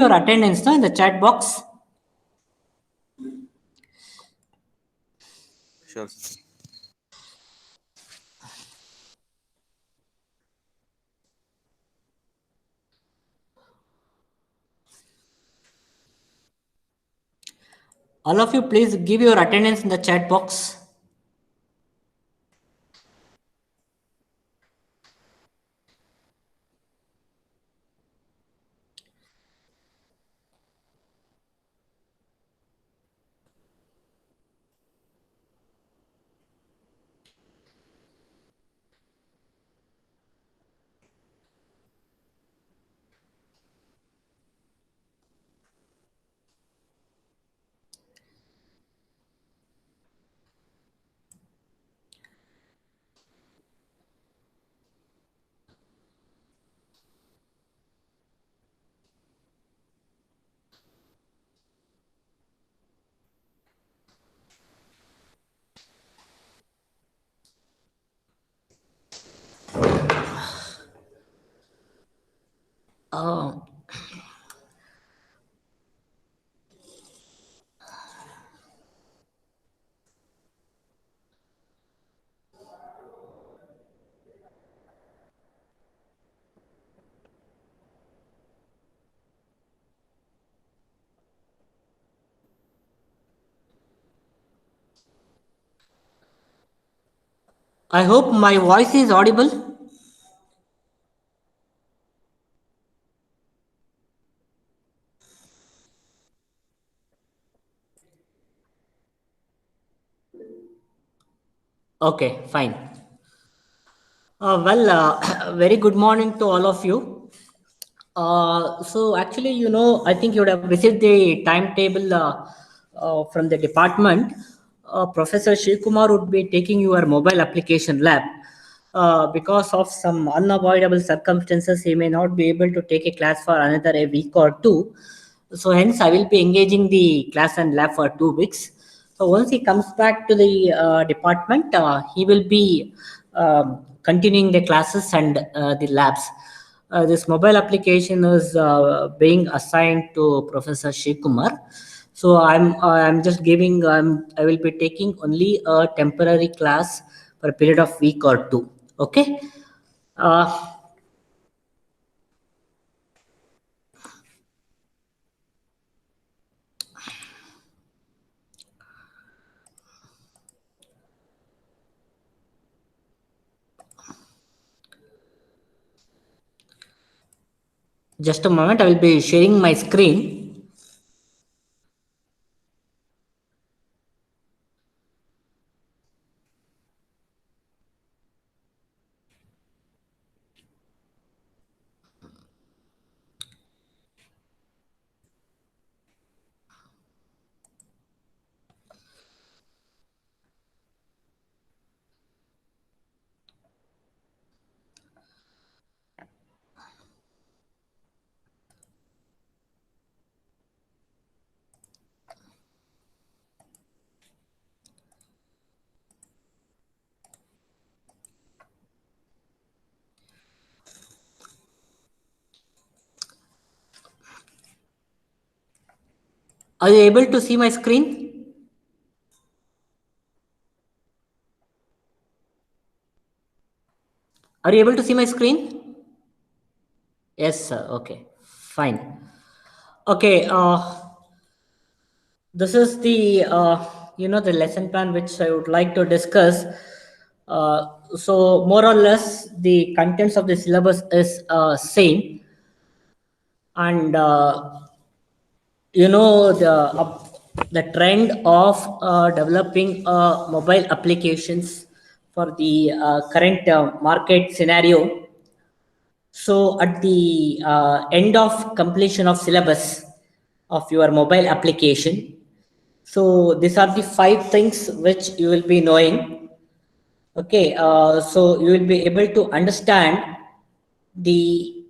your attendance in the chat box? Sure. All of you, please give your attendance in the chat box. I hope my voice is audible. Okay, fine. Very good morning to all of you. So actually, I think you would have received the timetable from the department. Professor Shiv-Kumar would be taking your mobile application lab. Because of some unavoidable circumstances, he may not be able to take a class for another a week or two. So hence, I will be engaging the class and lab for 2 weeks. So once he comes back to the department, he will be continuing the classes and the labs. This mobile application is being assigned to Professor Shiv-Kumar. So I'm just giving I will be taking only a temporary class for a period of week or two. Okay. Just a moment, I will be sharing my screen. Are you able to see my screen? Are you able to see my screen? Yes, sir. Okay, fine. Okay, this is the the lesson plan which I would like to discuss. So more or less, the contents of the syllabus is same, and the trend of developing mobile applications for the current market scenario. So at the end of completion of syllabus of your mobile application, so these are the 5 things which you will be knowing. Okay, so you will be able to understand the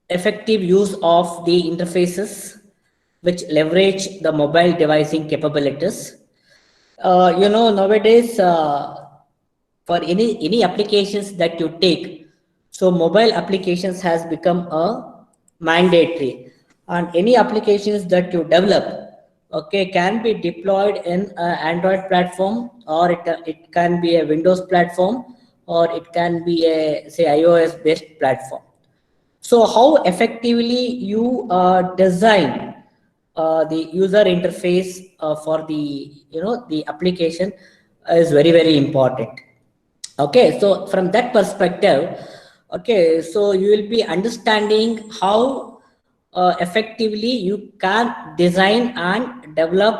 effective use of the interfaces which leverage the mobile devising capabilities. Nowadays, for any applications that you take, so mobile applications has become a mandatory, and any applications that you develop, okay, can be deployed in an Android platform, or it can be a Windows platform, or it can be a, say, iOS based platform. So how effectively you design the user interface for the, the application is very, very important. Okay, so from that perspective, okay, so you will be understanding how effectively you can design and develop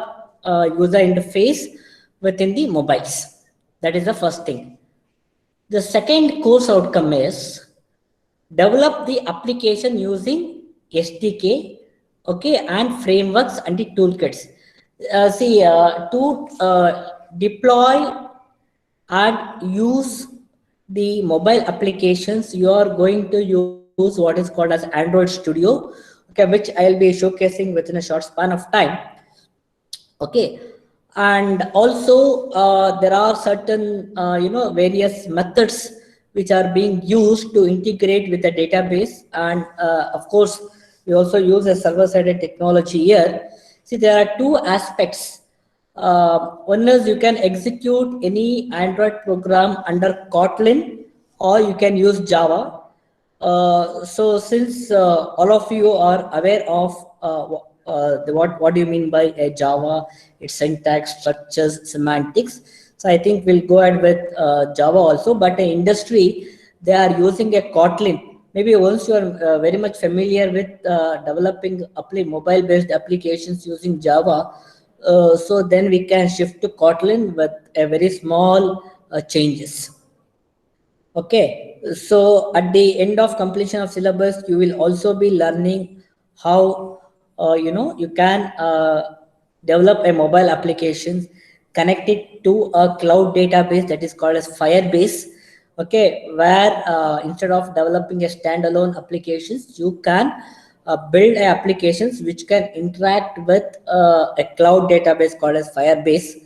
user interface within the mobiles. That is the first thing. The second course outcome is develop the application using SDK, okay, and frameworks and the toolkits. To deploy and use the mobile applications, you are going to use what is called as Android Studio, okay, which I'll be showcasing within a short span of time. Okay, and also there are certain various methods which are being used to integrate with the database, and of course we also use a server-sided technology here. See, there are two aspects. One is you can execute any Android program under Kotlin, or you can use Java. So since all of you are aware of what do you mean by a Java, its syntax, structures, semantics. So I think we'll go ahead with Java also, but in industry, they are using a Kotlin. Maybe once you are very much familiar with developing mobile-based applications using Java, so then we can shift to Kotlin with a very small changes. Okay, so at the end of completion of syllabus, you will also be learning how you can develop a mobile application, connect it to a cloud database that is called as Firebase. Okay, where instead of developing a standalone applications, you can build applications which can interact with a cloud database called as Firebase.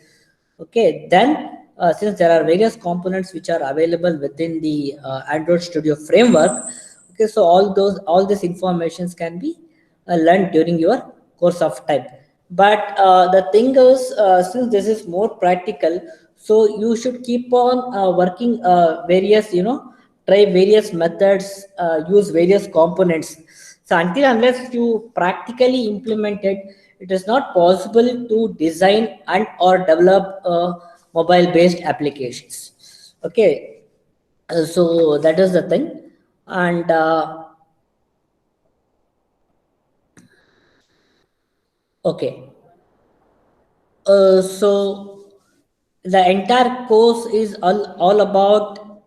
Okay, then since there are various components which are available within the Android Studio framework, okay, so all these informations can be learned during your course of time. But the thing is, since this is more practical, so you should keep on working try various methods, use various components. So until unless you practically implement it, it is not possible to design and or develop mobile based applications. Okay, so that is the thing. And okay, so the entire course is all about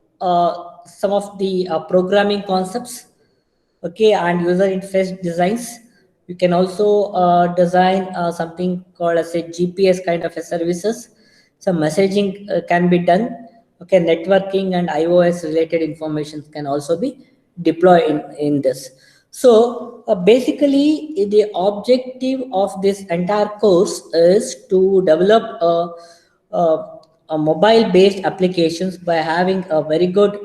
some of the programming concepts, okay, and user interface designs. You can also design something called as a GPS kind of a services. Some messaging can be done. Okay, networking and iOS related information can also be deployed in this. So basically, the objective of this entire course is to develop a mobile-based applications by having a very good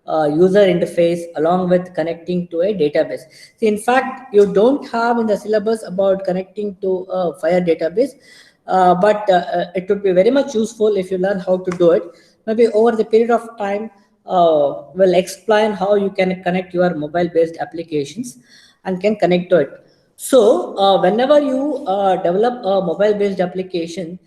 user interface along with connecting to a database. See, in fact, you don't have in the syllabus about connecting to a Fire database, but it would be very much useful if you learn how to do it. Maybe over the period of time, will explain how you can connect your mobile-based applications and can connect to it. So whenever you develop a mobile-based application,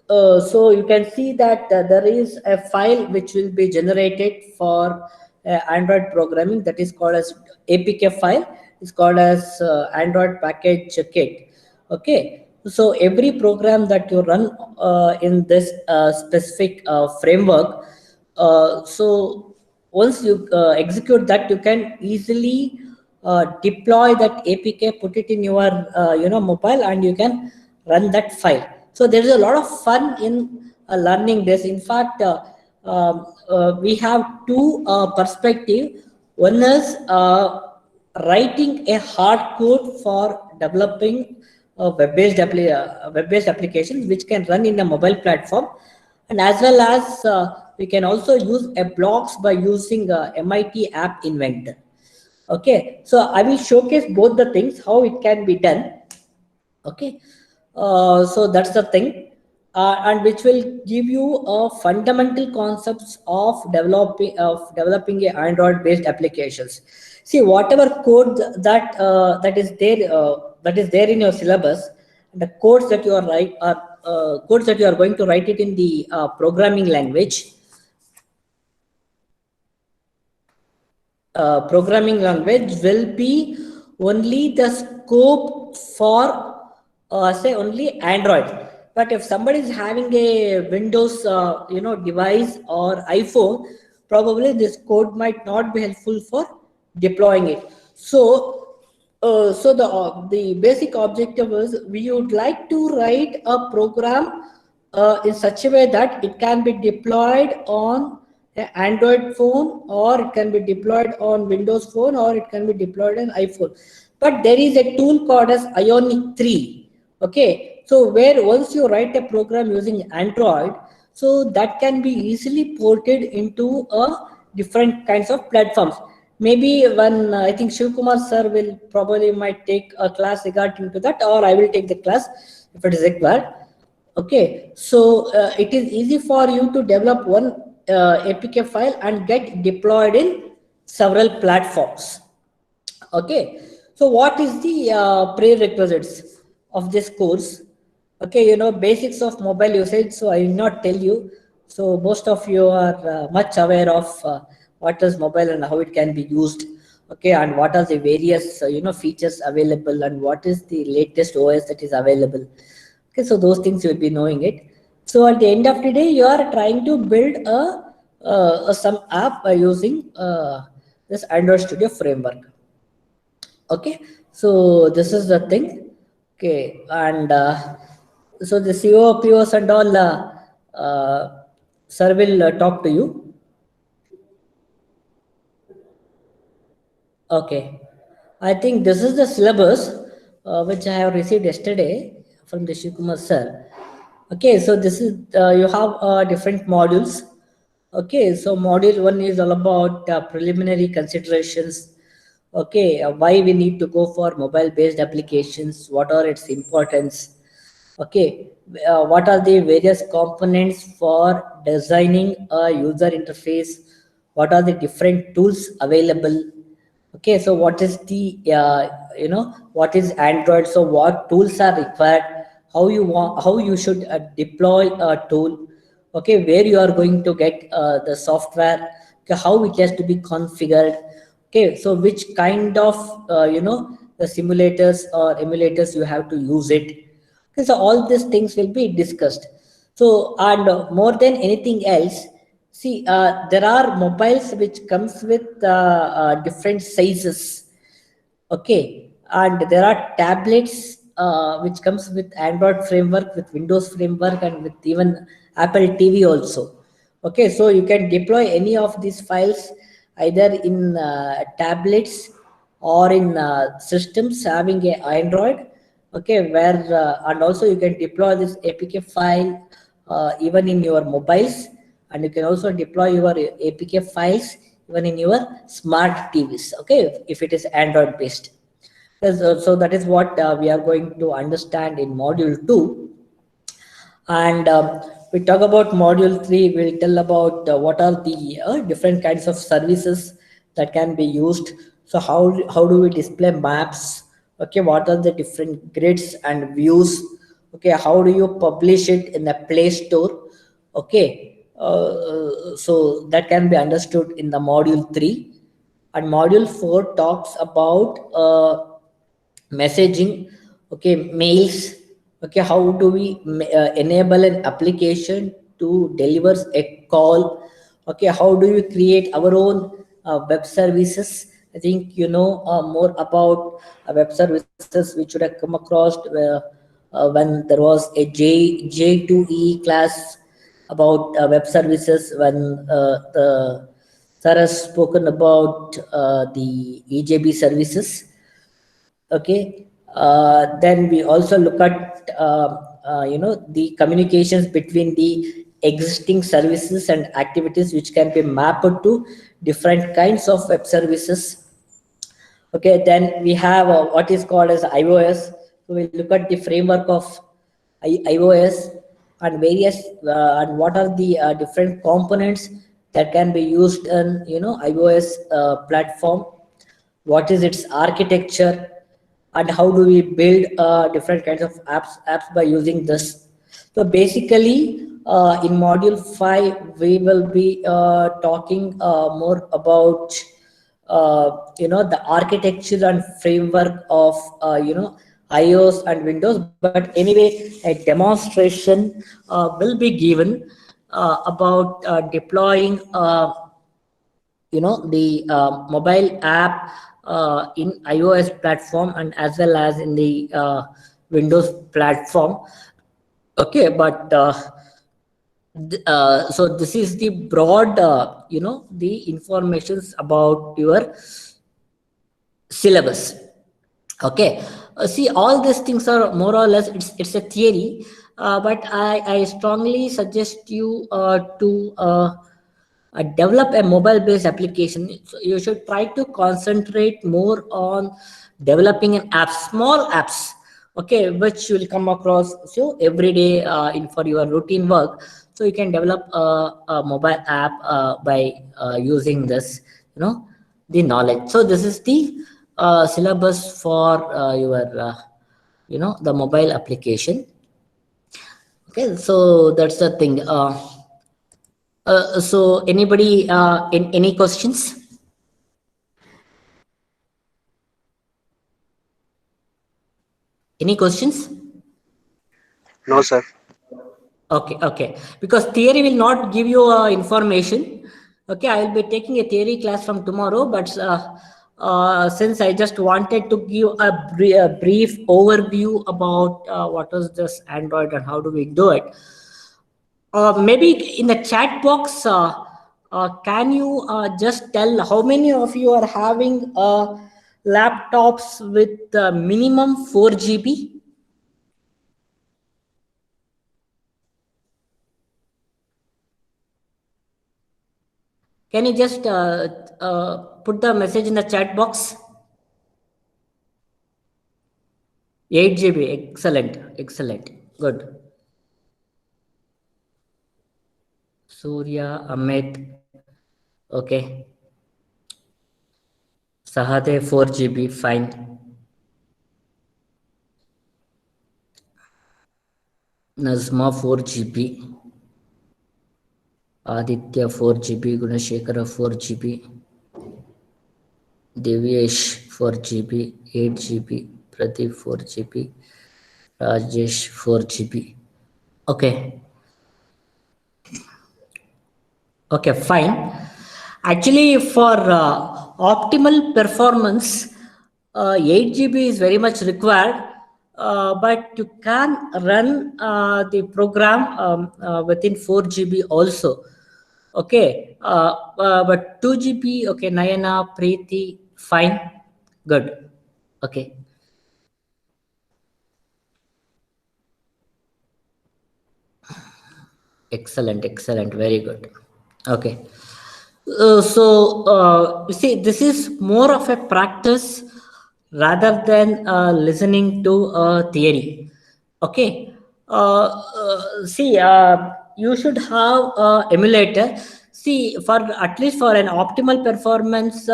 so you can see that there is a file which will be generated for Android programming that is called as APK file. It's called as Android package kit. Okay, so every program that you run in this specific framework, so once you execute that, you can easily deploy that APK, put it in your mobile, and you can run that file. So there is a lot of fun in learning this. In fact, we have two perspectives. One is writing a hard code for developing web-based applications which can run in a mobile platform, and as well as we can also use a blocks by using MIT App Inventor. Okay, so I will showcase both the things, how it can be done. Okay, so that's the thing, and which will give you fundamental concepts of developing a Android based applications. See, whatever code that is there in your syllabus, the codes that you are write are codes that you are going to write it in the programming language. Programming language will be only the scope for say only Android. But if somebody is having a Windows device or iPhone, probably this code might not be helpful for deploying it. So the basic objective is we would like to write a program in such a way that it can be deployed on an Android phone, or it can be deployed on Windows phone, or it can be deployed on iPhone. But there is a tool called as Ionic 3. Okay, so where once you write a program using Android, so that can be easily ported into a different kinds of platforms. Maybe when I think Shiv Kumar sir will probably might take a class regarding to that, or I will take the class if it is required. Okay, so it is easy for you to develop one APK file and get deployed in several platforms. Okay, so what is the prerequisites of this course? Okay, basics of mobile usage, so I will not tell you. So most of you are much aware of what is mobile and how it can be used. Okay, and what are the various features available, and what is the latest OS that is available. Okay, so those things you will be knowing it. So at the end of the day, you are trying to build some app by using this Android Studio framework. Okay, so this is the thing. Okay, and so the COPOs and all, sir will talk to you. Okay, I think this is the syllabus which I have received yesterday from the Shikumar sir. Okay, so this is you have different modules. Okay, so module one is all about preliminary considerations. Okay, why we need to go for mobile based applications, what are its importance. Okay, what are the various components for designing a user interface, what are the different tools available. Okay, so what is the what is Android, so what tools are required, how you should deploy a tool. Okay, where you are going to get the software. Okay, how it has to be configured. Okay, so which kind of the simulators or emulators you have to use it. Okay, so all these things will be discussed. So, and more than anything else, see, there are mobiles which comes with different sizes. Okay, and there are tablets which comes with Android framework, with Windows framework, and with even Apple TV also. Okay, so you can deploy any of these files either in tablets or in systems having a Android. Okay, where and also you can deploy this APK file even in your mobiles, and you can also deploy your APK files even in your smart TVs. Okay, if it is Android based. Yes, so that is what we are going to understand in module 2. And we talk about module 3, we'll tell about what are the different kinds of services that can be used. So how do we display maps? Okay, what are the different grids and views? Okay, how do you publish it in the Play Store? Okay, so that can be understood in the module 3. And module 4 talks about messaging. Okay, mails. Okay, how do we enable an application to deliver a call. Okay, how do you create our own web services. I think you know more about web services which would have come across when there was a J2E class about web services, when the sir has spoken about the EJB services. Okay, then we also look at the communications between the existing services and activities which can be mapped to different kinds of web services. Okay, then we have what is called as iOS. So we look at the framework of iOS and various and what are the different components that can be used in iOS platform. What is its architecture, and how do we build different kinds of apps by using this. So basically, in module 5 we will be talking more about the architecture and framework of iOS and Windows. But anyway, a demonstration will be given about deploying the mobile app in iOS platform and as well as in the Windows platform. Okay, but so this is the broad the informations about your syllabus. Okay, see, all these things are more or less it's a theory, but I strongly suggest you to develop a mobile based application. So you should try to concentrate more on developing an app, small apps, okay, which you will come across so every day in for your routine work. So you can develop a mobile app by using this the knowledge. So this is the syllabus for your the mobile application. Okay, so that's the thing. So anybody in any questions? Any questions? No, sir. Okay, okay. Because theory will not give you information. Okay, I will be taking a theory class from tomorrow, but since I just wanted to give a brief overview about what is this Android and how do we do it, maybe in the chat box, can you just tell how many of you are having laptops with minimum 4 GB? Can you just put the message in the chat box? 8 GB, excellent, excellent, good. Surya, Amit, okay. Sahade 4 GB, fine. Nazma 4 GB. Aditya 4 GB, Gunashekara 4 GB. Divyesh 4 GB, 8 GB, Pradeep 4 GB, Rajesh 4 GB. Okay. Okay, fine. Actually, for optimal performance, 8 GB is very much required, but you can run the program within 4 GB also. Okay, but 2 GB, okay, Nayana, Preeti, fine, good. Okay. Excellent, excellent, very good. Okay. You see, this is more of a practice rather than listening to theory. Okay. See, you should have emulator. See, for at least for an optimal performance,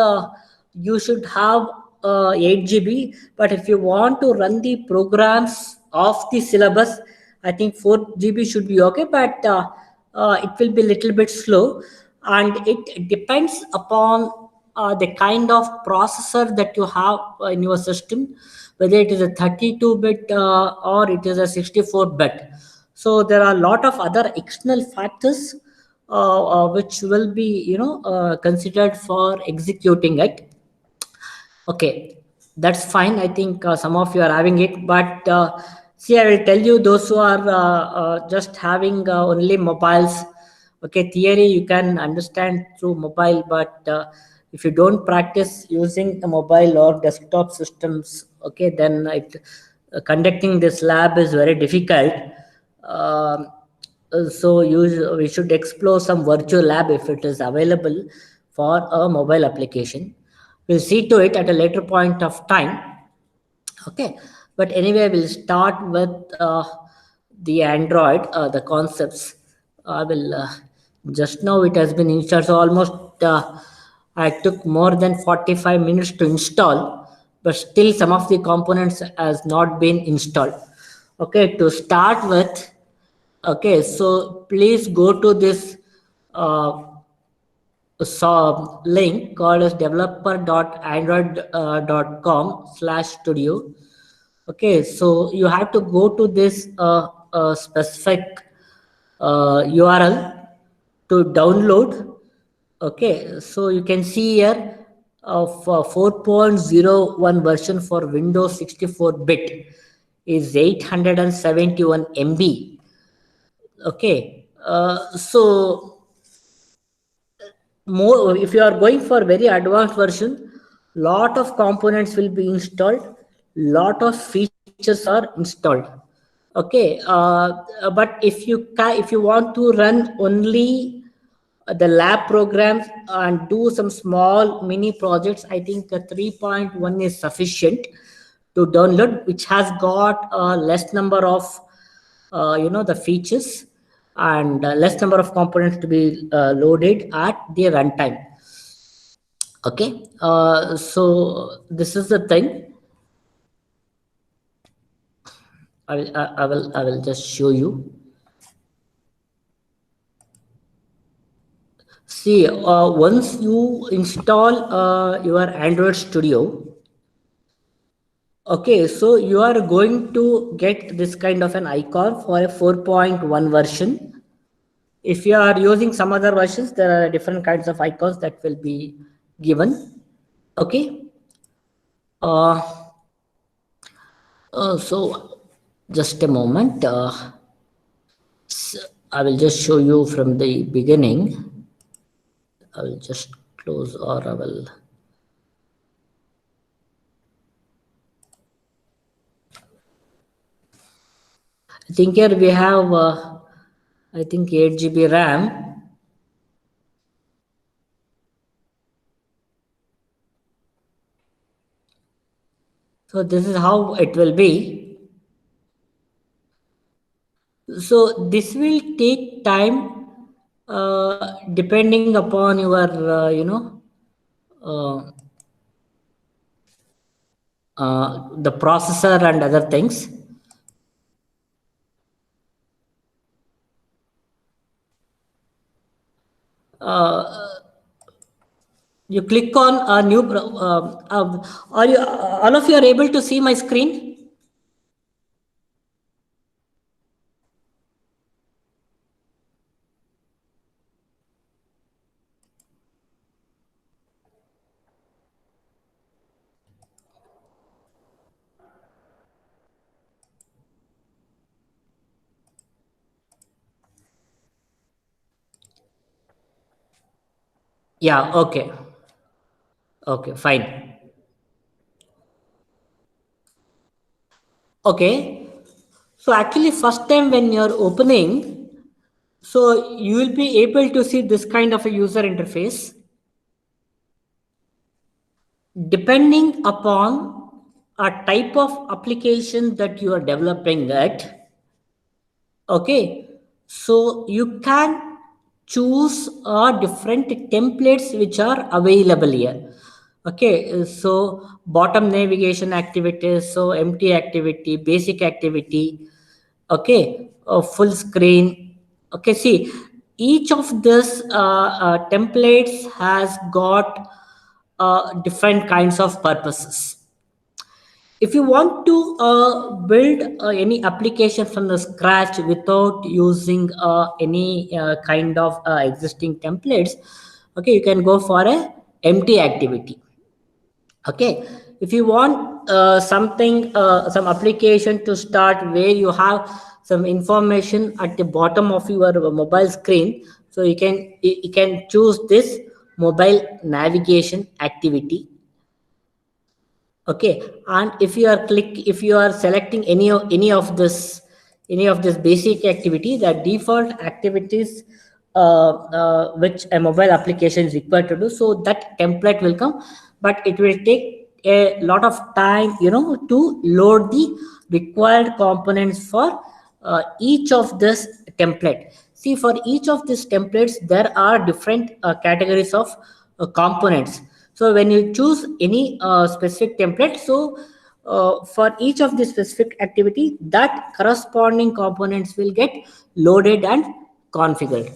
you should have 8 GB. But if you want to run the programs of the syllabus, I think 4 GB should be okay. But it will be a little bit slow, and it depends upon the kind of processor that you have in your system, whether it is a 32-bit or it is a 64-bit. So there are a lot of other external factors which will be considered for executing it. Okay, that's fine. I think some of you are having it, but see, I will tell you those who are just having only mobiles. Okay, theory you can understand through mobile, but if you don't practice using a mobile or desktop systems, okay, then conducting this lab is very difficult. Um, we should explore some virtual lab if it is available for a mobile application. We'll see to it at a later point of time. Okay, but anyway, we'll start with the Android, the concepts. I will just now it has been installed, so almost I took more than 45 minutes to install, but still some of the components has not been installed. Okay, to start with, okay, so please go to this link called as developer.android.com/studio. Okay, so you have to go to this specific URL to download. Okay, so you can see here of 4.01 version for Windows 64-bit is 871 MB. Okay, so more if you are going for very advanced version, lot of components will be installed, lot of features are installed. Okay, but if you want to run only the lab programs and do some small mini projects, I think 3.1 is sufficient to download, which has got a less number of the features and less number of components to be loaded at the runtime. Okay, so this is the thing. I will just show you. See, once you install your Android Studio, okay, so you are going to get this kind of an icon for a 4.1 version. If you are using some other versions, there are different kinds of icons that will be given. Okay. So just a moment. So I will just show you from the beginning. I will just close, or I will. I think here we have, I think 8 GB RAM. So this is how it will be. So this will take time depending upon your, the processor and other things. You click on a new. Are you all of you are able to see my screen? Yeah. Okay. Okay. Fine. Okay. So actually, first time when you're opening, so you will be able to see this kind of a user interface. Depending upon a type of application that you are developing it, okay, so you can choose different templates which are available here. Okay, so bottom navigation activities, so empty activity, basic activity, okay, full screen. Okay, see, each of this templates has got different kinds of purposes. If you want to build any application from the scratch without using any kind of existing templates, okay, you can go for a empty activity. Okay, if you want something, some application to start where you have some information at the bottom of your mobile screen, so you can choose this mobile navigation activity. Okay, and if you are selecting any of this basic activity, the default activities which a mobile application is required to do, so that template will come. but it will take a lot of time, to load the required components for each of this template. See, for each of these templates, there are different categories of components. So when you choose any specific template, so for each of the specific activity, that corresponding components will get loaded and configured.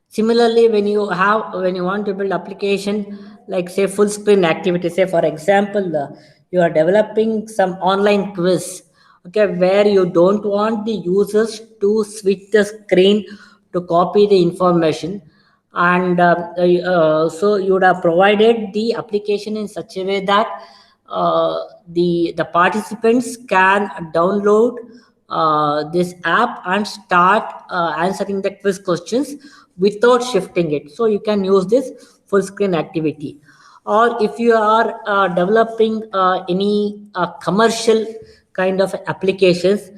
Similarly, when you want to build application like say full screen activity, say for example, you are developing some online quiz, okay, where you don't want the users to switch the screen to copy the information, and so you would have provided the application in such a way that the participants can download this app and start answering the quiz questions without shifting it. So you can use this full screen activity. Or if you are developing any commercial kind of applications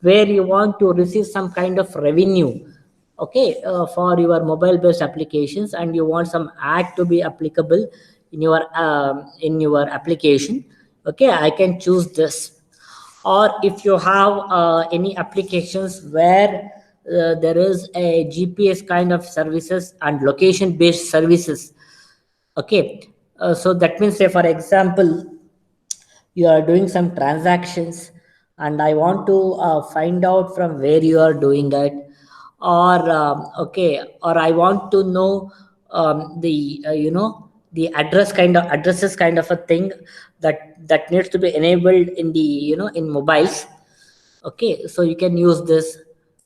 where you want to receive some kind of revenue, okay, for your mobile based applications, and you want some ad to be applicable in your application, okay, I can choose this. Or if you have any applications where there is a GPS kind of services and location based services, okay, so that means say for example you are doing some transactions and I want to find out from where you are doing it, or okay, or I want to know the the addresses kind of a thing that needs to be enabled in the in mobiles, okay, so you can use this.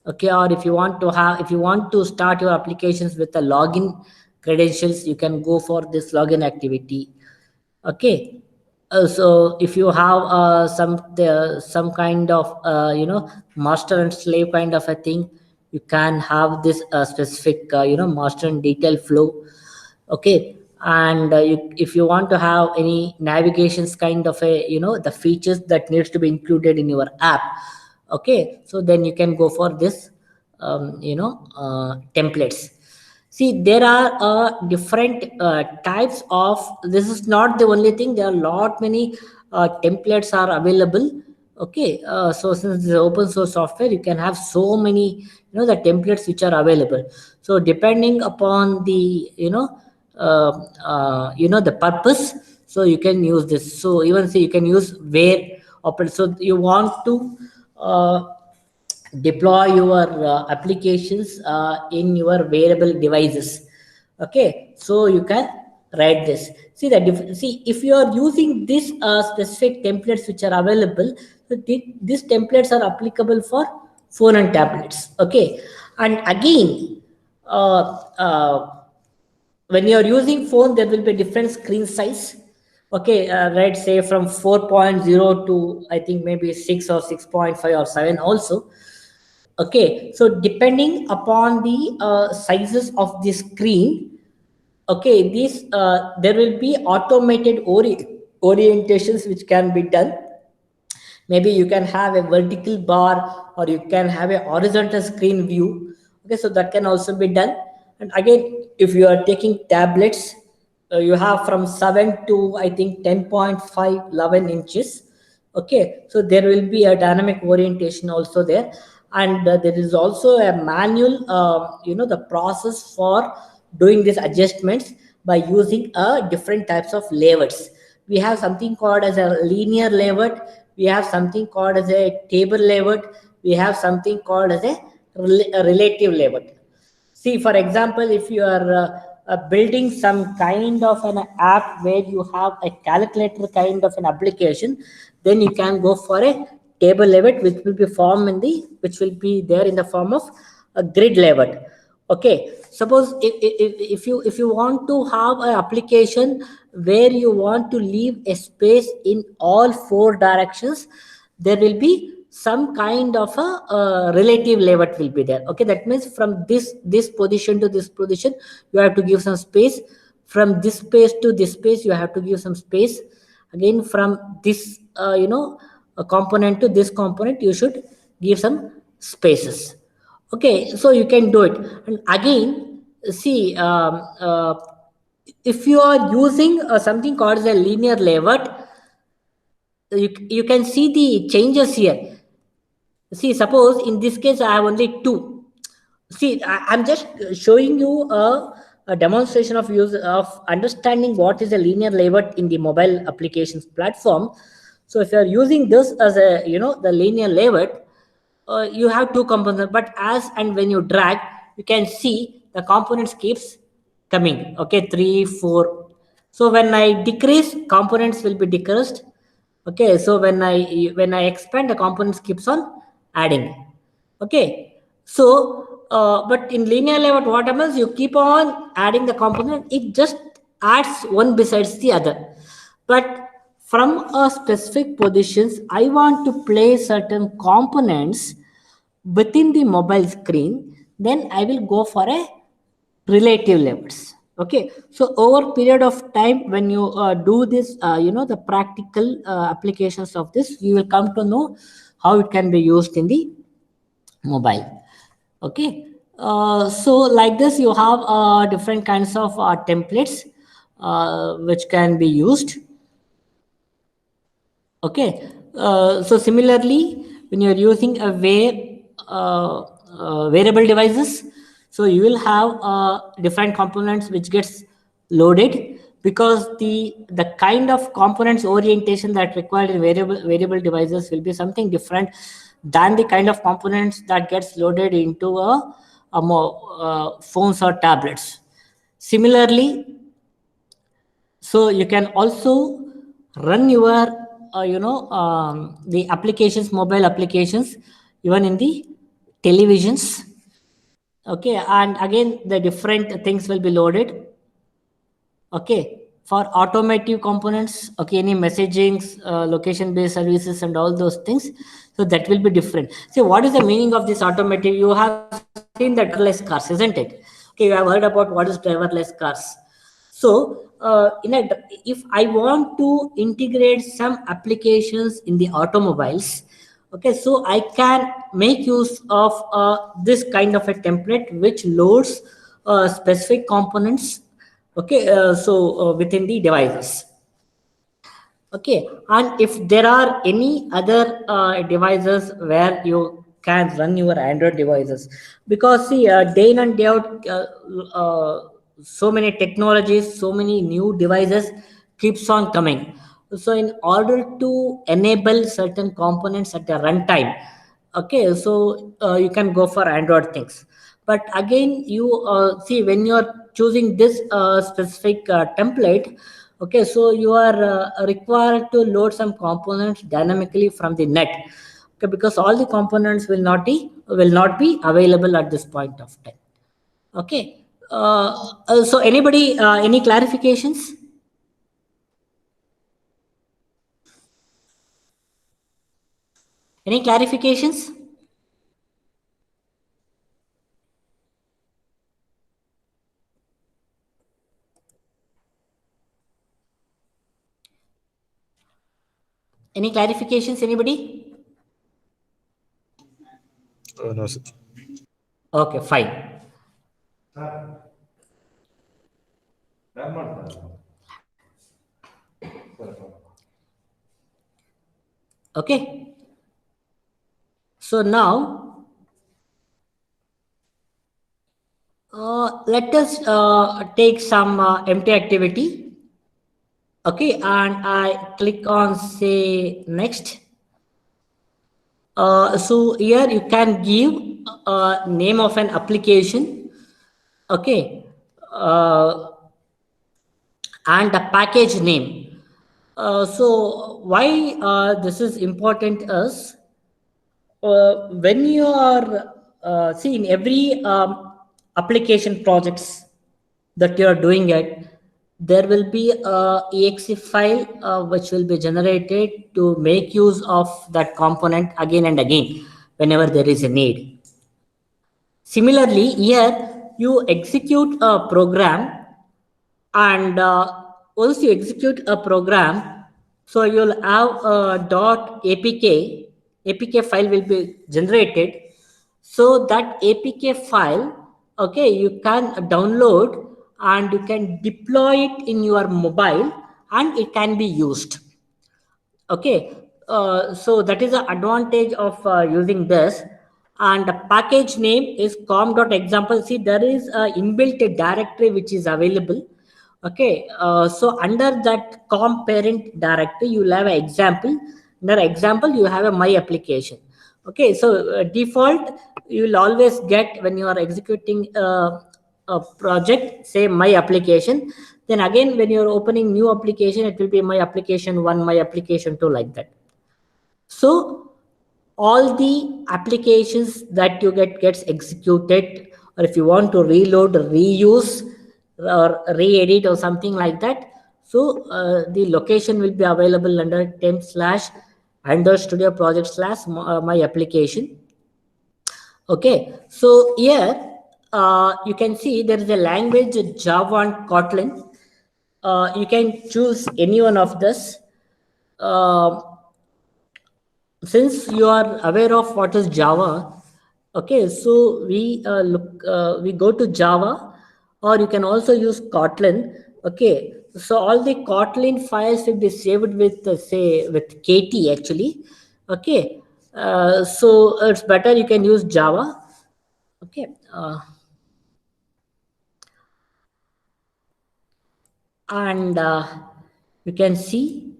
Okay, or if you want to start your applications with a login credentials, you can go for this login activity. Okay, so if you have some kind of master and slave kind of a thing, you can have this specific master and detail flow. Okay, and if you want to have any navigations kind of a the features that needs to be included in your app, okay, so then you can go for this templates. See, there are different types of, this is not the only thing, there are lot many templates are available. Okay, so since this is open source software, you can have so many the templates which are available. So depending upon the the purpose, so you can use this. So even say you can use where operate, so you want to deploy your applications in your wearable devices, okay, so you can write this. See that see if you are using this specific templates which are available, so these templates are applicable for phone and tablets, okay. And again, uh, uh, when you are using phone, there will be different screen size, okay, right, say from 4.0 to I think maybe 6 or 6.5 or 7 also. Okay, so depending upon the sizes of the screen, okay, these there will be automated orientations which can be done. Maybe you can have a vertical bar or you can have a horizontal screen view, okay, so that can also be done. And again, if you are taking tablets, you have from 7 to I think 10.5 11 inches, okay, so there will be a dynamic orientation also there. And there is also a manual the process for doing these adjustments by using different types of levers. We have something called as a linear lever, we have something called as a table lever, we have something called as a relative lever. See, for example, if you are building some kind of an app where you have a calculator kind of an application, then you can go for a table level, which will be there in the form of a grid level. Okay, suppose if you want to have an application where you want to leave a space in all four directions, there will be some kind of a relative lever will be there. Okay, that means from this position to this position you have to give some space, from this space to this space you have to give some space, again from this a component to this component you should give some spaces. Okay, so you can do it. And again, see, if you are using something called as a linear layout, you can see the changes here. See, suppose in this case I have only two. See, I'm just showing you a demonstration of use of understanding what is a linear layout in the mobile applications platform. So if you are using this as a the linear layout, you have two components, but as and when you drag, you can see the components keeps coming. Okay, 3, 4. So when I decrease, components will be decreased. Okay, so when I expand, the components keeps on adding. Okay, so but in linear layout, what happens? You keep on adding the component, it just adds one besides the other. But from a specific positions, I want to place certain components within the mobile screen, then I will go for a relative layouts. Okay, so over period of time, when you do this, the practical applications of this, you will come to know how it can be used in the mobile. Okay, so like this you have different kinds of templates which can be used. Okay, so similarly, when you're using a variable devices, so you will have different components which gets loaded, because the kind of components orientation that required in variable devices will be something different than the kind of components that gets loaded into a more phones or tablets. Similarly, so you can also run your the applications, mobile applications, even in the televisions. Okay, and again the different things will be loaded. Okay, for automotive components, okay, any messagings, location based services and all those things, so that will be different. So what is the meaning of this automotive? You have seen the driverless cars, isn't it? Okay, you have heard about what is driverless cars. So if I want to integrate some applications in the automobiles, okay, so I can make use of this kind of a template which loads specific components. Okay, within the devices. Okay, and if there are any other devices where you can run your Android devices, because see, day in and day out, so many technologies, so many new devices keeps on coming. So in order to enable certain components at the runtime, okay, so you can go for Android things. But again, you see, when you're choosing this specific template, okay, so you are required to load some components dynamically from the net. Okay, because all the components will not be available at this point of time. Okay, so anybody any clarifications? Any clarifications? Any clarifications, anybody? No, sir. Okay, fine. Okay, so now let us take some empty activity. Okay, and I click on say next. So here you can give a name of an application. Okay, and a package name. So why this is important is, when you are see, in every application projects that you are doing it, there will be a exe file which will be generated to make use of that component again and again whenever there is a need. Similarly, here you execute a program, and once you execute a program, so you'll have a apk file will be generated. So that apk file, okay, you can download and you can deploy it in your mobile and it can be used. Okay, so that is the advantage of using this. And the package name is com.example. See, there is a inbuilt directory which is available. Okay, so under that com parent directory, you will have an example. Under example, you have a my application. Okay, so default you will always get when you are executing a project, say my application. Then again, when you're opening new application, it will be my application 1, my application 2, like that. So all the applications that you get gets executed, or if you want to reload, reuse, or re-edit or something like that, so the location will be available under temp slash Android Studio project slash my application. Okay, so here you can see there is a language Java and Kotlin. You can choose any one of this. Uh, since you are aware of what is Java, okay, so we go to Java, or you can also use Kotlin. Okay, so all the Kotlin files will be saved with say with KT actually. Okay, so it's better you can use Java. Okay, and you can see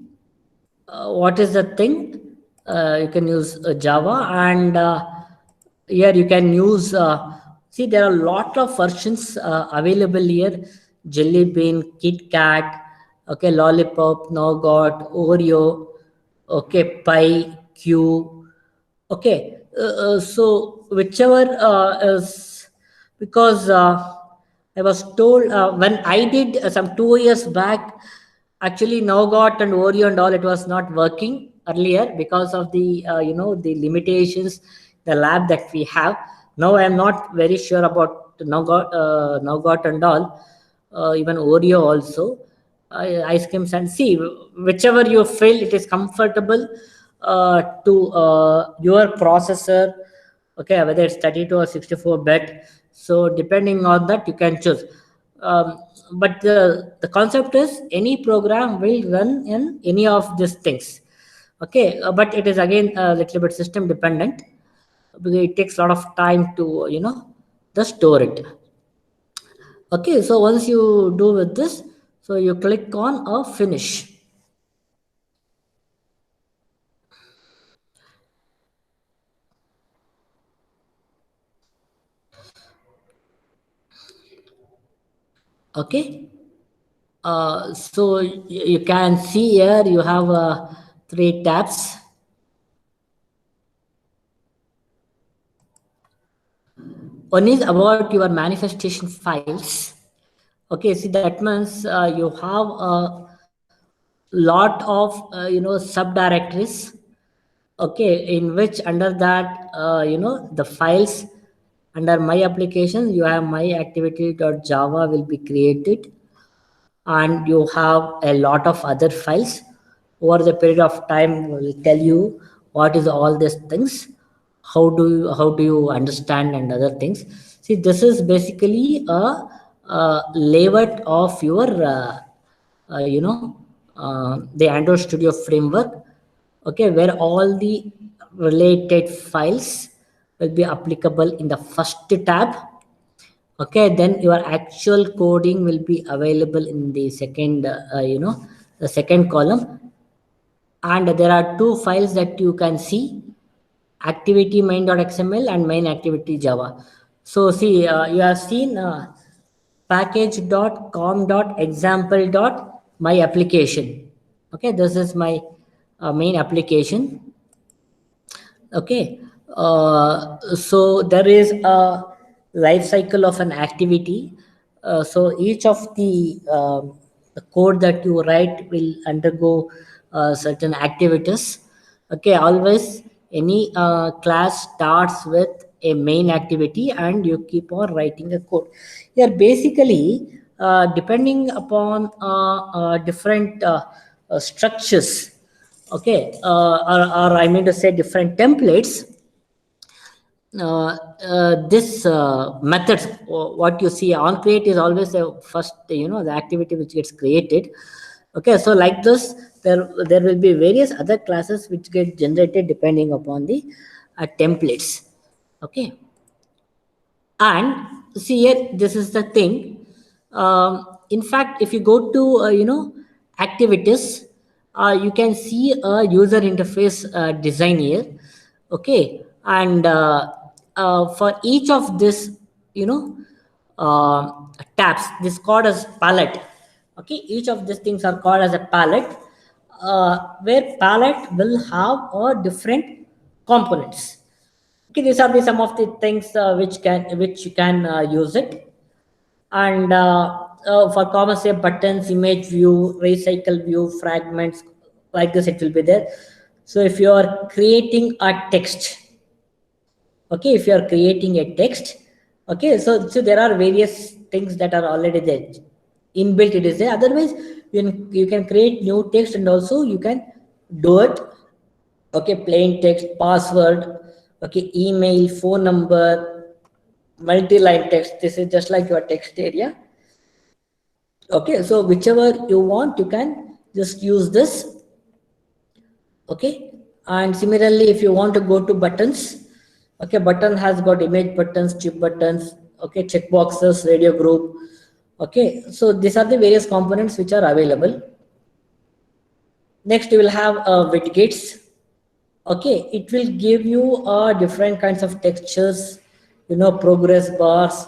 what is the thing. You can use Java, and here you can use see there are a lot of versions available here: Jelly Bean, Kit Kat, okay, Lollipop, Nougat, Oreo, okay, Pie, Q. Okay, so whichever is, because I was told when I did some 2 years back, actually Nougat and Oreo and all, it was not working earlier because of the the limitations, the lab that we have. Now I am not very sure about Nougat and all, even Oreo also. Ice creams, and see whichever you feel it is comfortable to your processor, okay, whether it's 32 or 64-bit. So depending on that you can choose. But the concept is any program will run in any of these things. Okay, but it is again a little bit system dependent, because it takes a lot of time to just store it. Okay, so once you do with this, so you click on a finish. Okay, so you can see here you have 3 tabs. One is about your manifestation files. Okay, see, that means you have a lot of subdirectories. Okay, in which under that the files under my application, you have my activity.java will be created, and you have a lot of other files. Over the period of time will tell you what is all these things, how do you understand, and other things. See, this is basically a layout of your the Android Studio framework. Okay, where all the related files will be applicable in the first tab. Okay, then your actual coding will be available in the second the second column. And there are 2 files that you can see: activity main.xml and main activity java. So see, you have seen package.com.example.my application. Okay, this is my main application. Okay, so there is a life cycle of an activity. So each of the code that you write will undergo certain activities. Okay, always any class starts with a main activity, and you keep on writing a code. Here, basically, depending upon different structures, okay, or I mean to say different templates, this methods, what you see on create is always the first, the activity which gets created. Okay, so like this, there will be various other classes which get generated depending upon the templates. Okay, and see here, this is the thing. In fact, if you go to activities, you can see a user interface design here. Okay, and for each of this, you know uh, tabs, this called as palette. Okay, each of these things are called as a palette, where palette will have a different components. Okay, these are the some of the things which you can use it. And for common say buttons, image view, recycle view, fragments, like this it will be there. So if you are creating a text, okay, if you are creating a text, okay, so there are various things that are already there, inbuilt it is there. Otherwise, you can create new text, and also you can do it. Okay, plain text, password, okay, email, phone number, multi-line text. This is just like your text area. Okay, so whichever you want, you can just use this. Okay, and similarly, if you want to go to buttons, okay, button has got image buttons, chip buttons, okay, checkboxes, radio group. Okay, so these are the various components which are available. Next, you will have widgets. Okay, it will give you different kinds of textures, progress bars.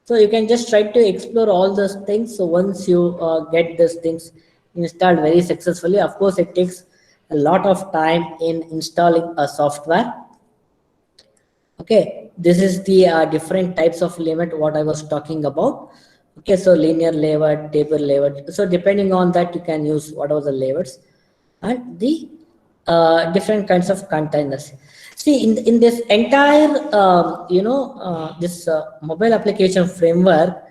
So you can just try to explore all those things. So once you get these things installed very successfully, of course it takes a lot of time in installing a software. Okay, this is the different types of limit what I was talking about. Okay, so linear layout, table layout. So depending on that, you can use whatever the layouts and the different kinds of containers. See, in this entire, this mobile application framework,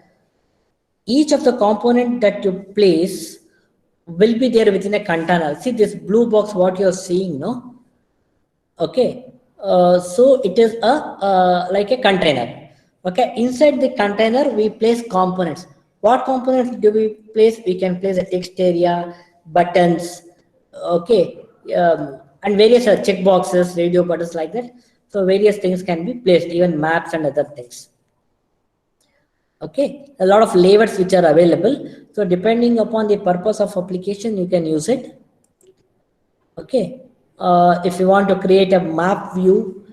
each of the component that you place will be there within a container. See this blue box, what you're seeing, no? Okay, so it is a like a container. Okay, inside the container we place components. What components do we place? We can place a text area, buttons, okay, and various check boxes, radio buttons, like that. So various things can be placed, even maps and other things. Okay, a lot of layouts which are available. So depending upon the purpose of application, you can use it. Okay, if you want to create a map view,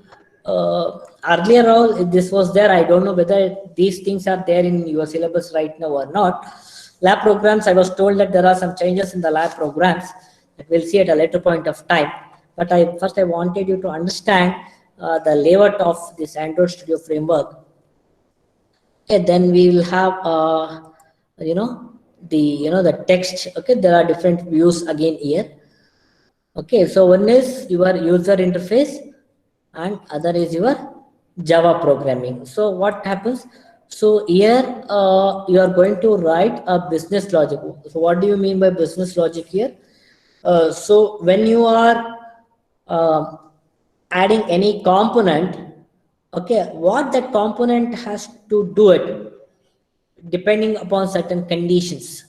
earlier all this was there. I don't know whether these things are there in your syllabus right now or not. Lab programs, I was told that there are some changes in the lab programs that we'll see at a later point of time. But first I wanted you to understand the layout of this Android Studio framework. Okay, then we will have the text. Okay, there are different views again here. Okay, so one is your user interface and other is your Java programming. So what happens? So here you are going to write a business logic. So what do you mean by business logic here? So when you are adding any component, okay, what that component has to do it depending upon certain conditions.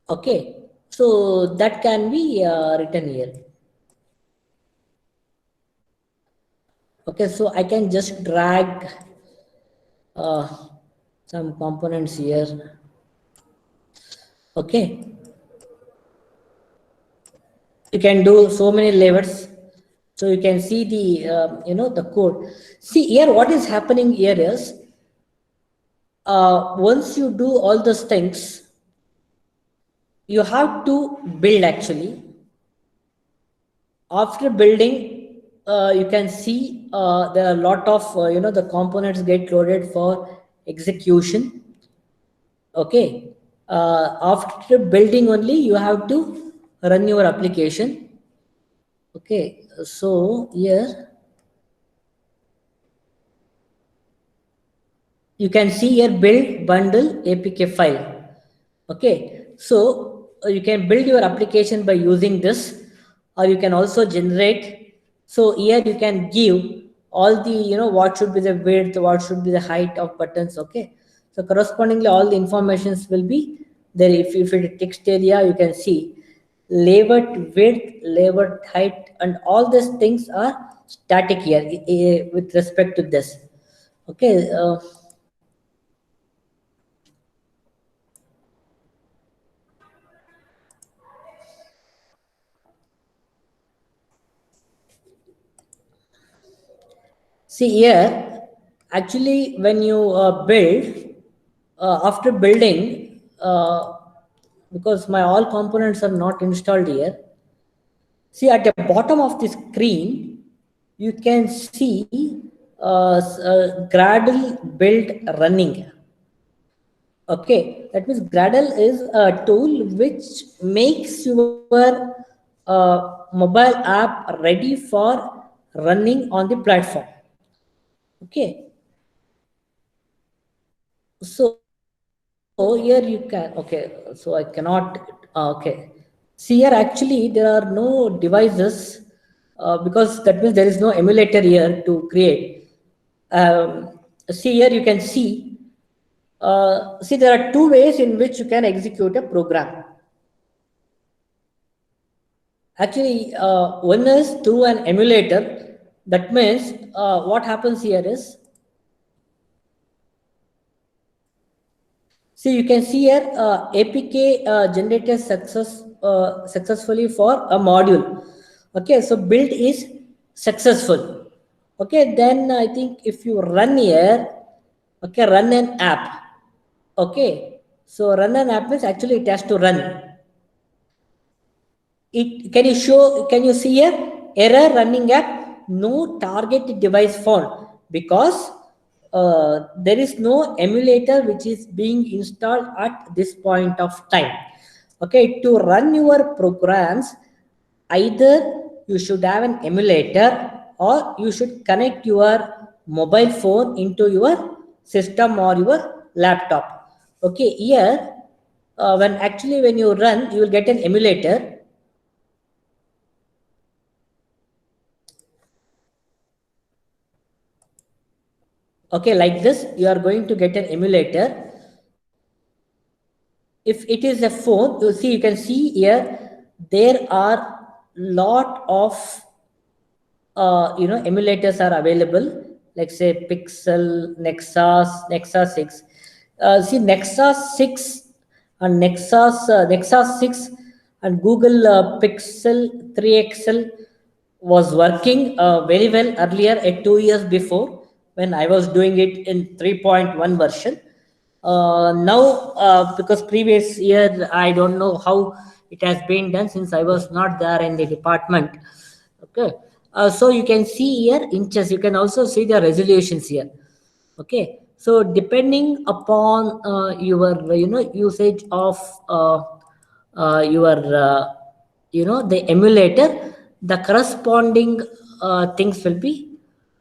Okay, so that can be written here. Okay, so I can just drag some components here. Okay, you can do so many layouts. So you can see the the code. See here, what is happening here is once you do all those things, you have to build actually. After building, you can see there are a lot of the components get loaded for execution. Okay, after building only you have to run your application. Okay, so here you can see here build bundle apk file. Okay, so you can build your application by using this, or you can also generate. So here you can give all the, what should be the width, what should be the height of buttons. Okay, so correspondingly all the informations will be there. If it is text area, you can see layout width, layout height, and all these things are static here with respect to this. Okay. See here, actually, when you build, after building, because my all components are not installed here. See at the bottom of the screen, you can see Gradle build running. Okay, that means Gradle is a tool which makes your mobile app ready for running on the platform. Okay, so here you can, okay, so I cannot, okay. See here, actually, there are no devices because that means there is no emulator here to create. See here, you can see, see there are two ways in which you can execute a program. Actually, one is through an emulator. That means what happens here is, see, you can see here APK generated successfully for a module. Okay, so build is successful. Okay, then I think if you run here, okay, run an app. Okay, so run an app means actually it has to run. It can you see here error running app, no target device found, because there is no emulator which is being installed at this point of time. Okay, to run your programs, either you should have an emulator or you should connect your mobile phone into your system or your laptop. Okay, here when you run, you will get an emulator. Okay, like this, you are going to get an emulator. If it is a phone, you can see here, there are lot of emulators are available, like say Pixel, Nexus 6. See, Nexus 6 and Nexus 6 and Google Pixel 3 XL was working very well earlier at 2 years before, when I was doing it in 3.1 version. Now, because previous year, I don't know how it has been done since I was not there in the department. Okay, so you can see here inches. You can also see the resolutions here. Okay, so depending upon your usage of your the emulator, the corresponding things will be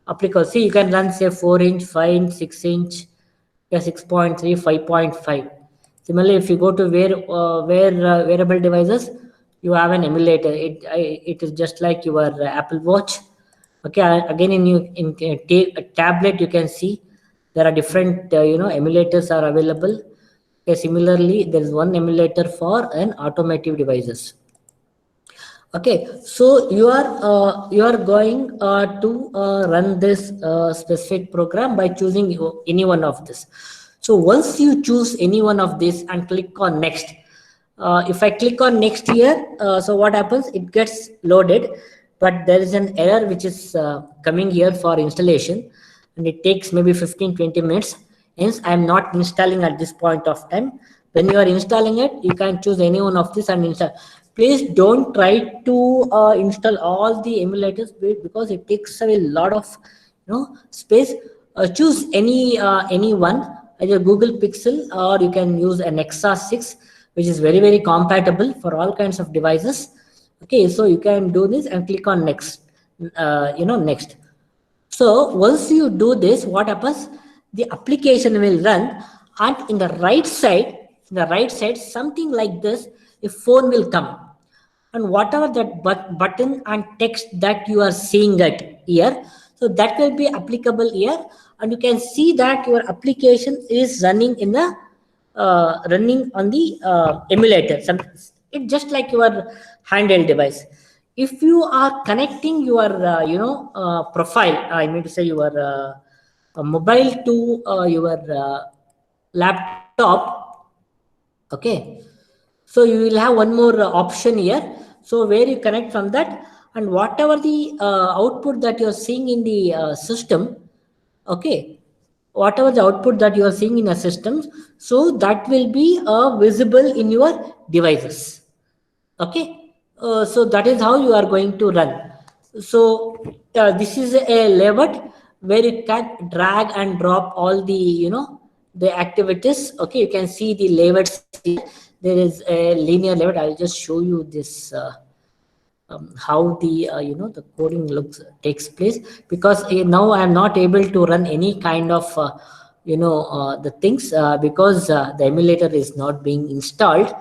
applicable. See, you can run say 4-inch, 5-inch, 6-inch, yeah, 6.3, 5.5. Similarly, if you go to wearable devices, you have an emulator. It is just like your Apple Watch. Okay, again in a tablet, you can see there are different emulators are available. Okay, similarly, there is one emulator for an automotive devices. Okay, so you are going to run this specific program by choosing any one of this. So once you choose any one of this and click on next, if I click on next here, so what happens, it gets loaded, but there is an error which is coming here for installation, and it takes maybe 15-20 minutes. Hence I am not installing at this point of time. When you are installing it, you can choose any one of this and install. Please don't try to install all the emulators, because it takes a lot of space. Choose any one, either Google Pixel, or you can use a Nexus 6, which is very compatible for all kinds of devices. Okay, so you can do this and click on next. Next. So once you do this, what happens, the application will run, and in the right side, something like this, a phone will come, and whatever that button and text that you are seeing it here, So that will be applicable here, and you can see that your application is running in the running on the emulator. It's just like your handheld device. If you are connecting your profile, I mean to say your mobile to your laptop, okay, so you will have one more option here, so where you connect from that, and whatever the output that you are seeing in the system, okay, whatever the output that you are seeing in a system, so that will be visible in your devices, okay. So that is how you are going to run. So this is a layout where you can drag and drop all the the activities, okay. You can see the layouts here. There is a linear layout. I'll just show you this how the the coding takes place, because now I am not able to run any kind of the things because the emulator is not being installed.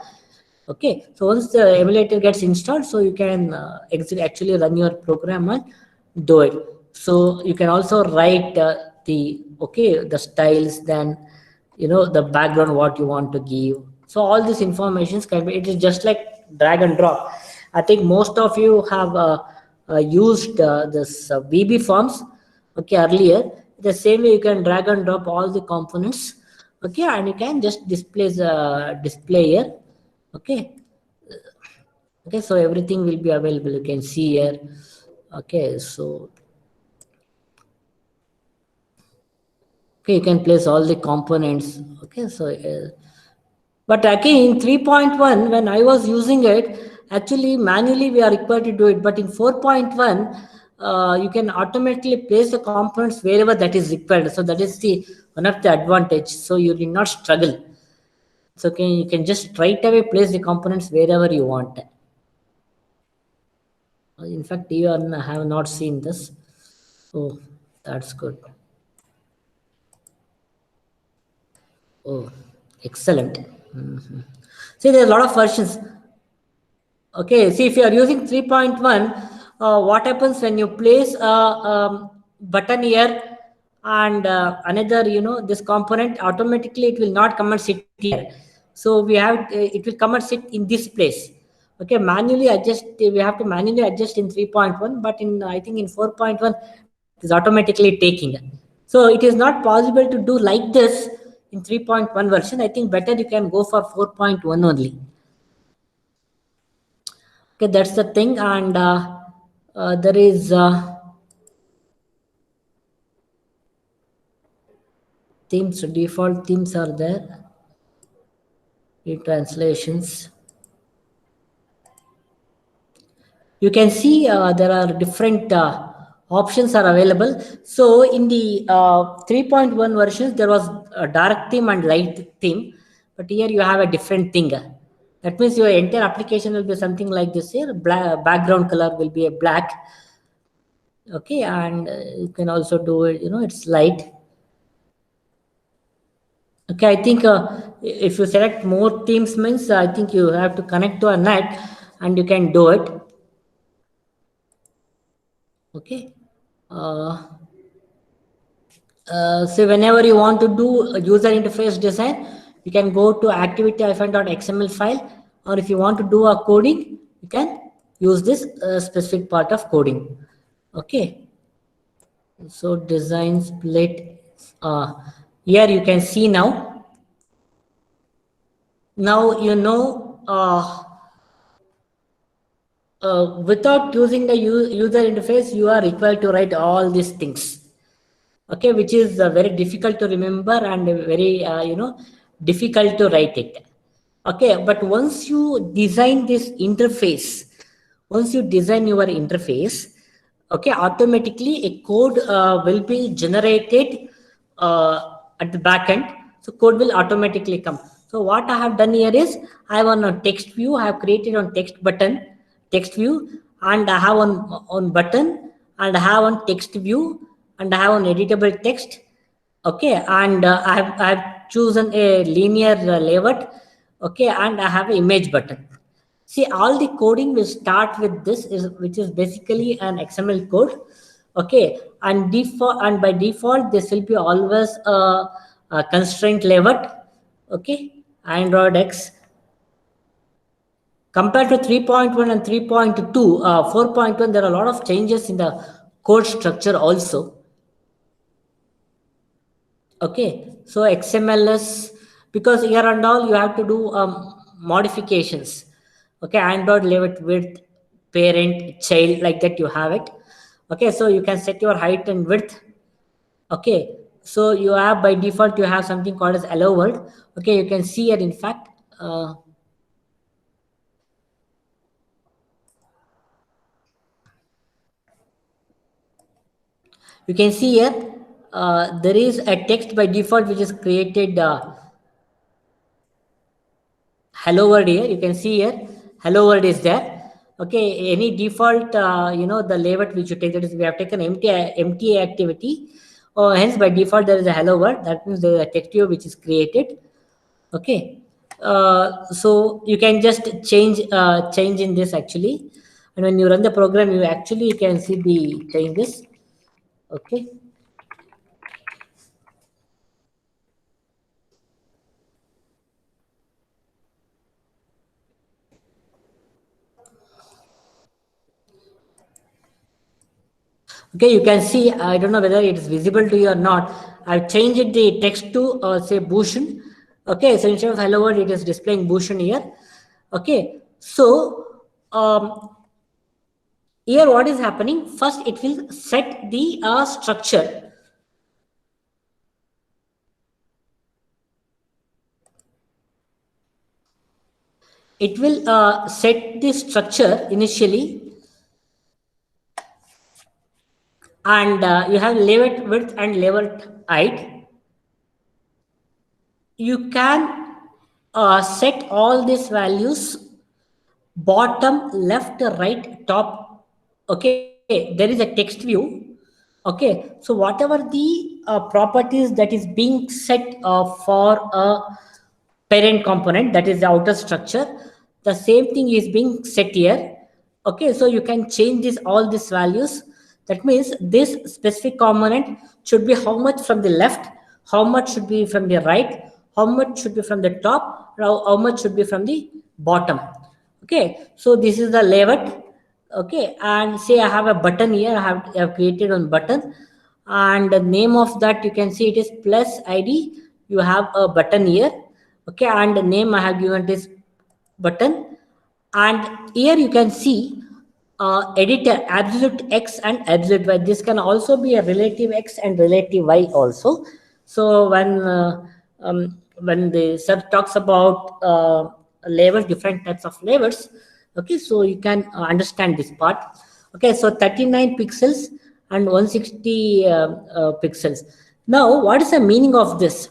Okay, so once the emulator gets installed, so you can actually run your program and do it. So you can also write the styles, then the background what you want to give. So all these informations can be, it is just like drag and drop. I think most of you have used this VB forms, okay, earlier. The same way you can drag and drop all the components, okay, and you can just display here, okay. Okay, so everything will be available, you can see here. Okay, so okay, you can place all the components, okay. So but again, in 3.1, when I was using it, actually manually we are required to do it. But in 4.1, you can automatically place the components wherever that is required. So that is the one of the advantage. So you did not struggle. So you can just straight away place the components wherever you want. In fact, you have not seen this. Oh, that's good. Oh, excellent. See, there are a lot of versions. Okay, see, if you are using 3.1, what happens when you place a button here and another, this component, automatically it will not come and sit here. So we have, it will come and sit in this place. Okay, manually adjust, we have to manually adjust in 3.1, but in, I think in 4.1, it is automatically taking. So it is not possible to do like this in 3.1 version. I think better you can go for 4.1 only. Okay, that's the thing. And there is themes, default themes are there, translations. You can see there are different options are available. So in the 3.1 versions, there was a dark theme and light theme, but here you have a different thing. That means your entire application will be something like this here. Background color will be a black. Okay, and you can also do it, it's light. Okay, I think if you select more themes means, I think you have to connect to a net and you can do it. Okay. So whenever you want to do a user interface design, you can go to activity-xml file, or if you want to do a coding, you can use this specific part of coding. Okay. So design split. Here you can see now. Now without using the user interface, you are required to write all these things. Okay, which is very difficult to remember and very difficult to write it. Okay, but once you design this interface, once you design your interface, okay, automatically a code will be generated at the back end. So code will automatically come. So what I have done here is, I have on a text view, I have created on text view, and I have on button, and I have on text view, and I have an editable text. Okay, and I have chosen a linear layout. Okay, and I have an image button. See, all the coding will start with this, which is basically an XML code. Okay, and by default this will be always a constraint layout. Okay, Android X. Compared to 3.1 and 3.2, 4.1, there are a lot of changes in the code structure also. Okay, so XMLs, because here and all you have to do modifications. Okay, Android layout width, parent, child, like that you have it. Okay, so you can set your height and width. Okay, so you have by default you have something called as hello world. Okay, you can see here in fact. You can see here there is a text by default which is created hello world. Here you can see here hello world is there. Okay, any default the layout which you take, that is we have taken empty activity, hence by default there is a hello world. That means there is a text view which is created. Okay, so you can just change in this actually, and when you run the program you actually can see the changes. Okay. Okay, you can see, I don't know whether it is visible to you or not. I've changed the text to say Bhushan. Okay, so instead of hello world, it is displaying Bhushan here. Okay, so here what is happening? First, it will set the structure. It will set the structure initially, and you have layout width and layout height. You can set all these values bottom, left, right, top. Okay, there is a text view. Okay, so whatever the properties that is being set for a parent component, that is the outer structure, the same thing is being set here. Okay, so you can change this all these values. That means this specific component should be how much from the left, how much should be from the right, how much should be from the top, how much should be from the bottom. Okay, so this is the layout. Okay, and say I have a button here. I have created one button, and the name of that you can see it is plus ID. You have a button here. Okay, and the name I have given is button, and here you can see editor absolute X and absolute Y. This can also be a relative X and relative Y also. So when the sir talks about labels, different types of labels, okay, so you can understand this part. Okay, so 39 pixels and 160 pixels. Now, what is the meaning of this?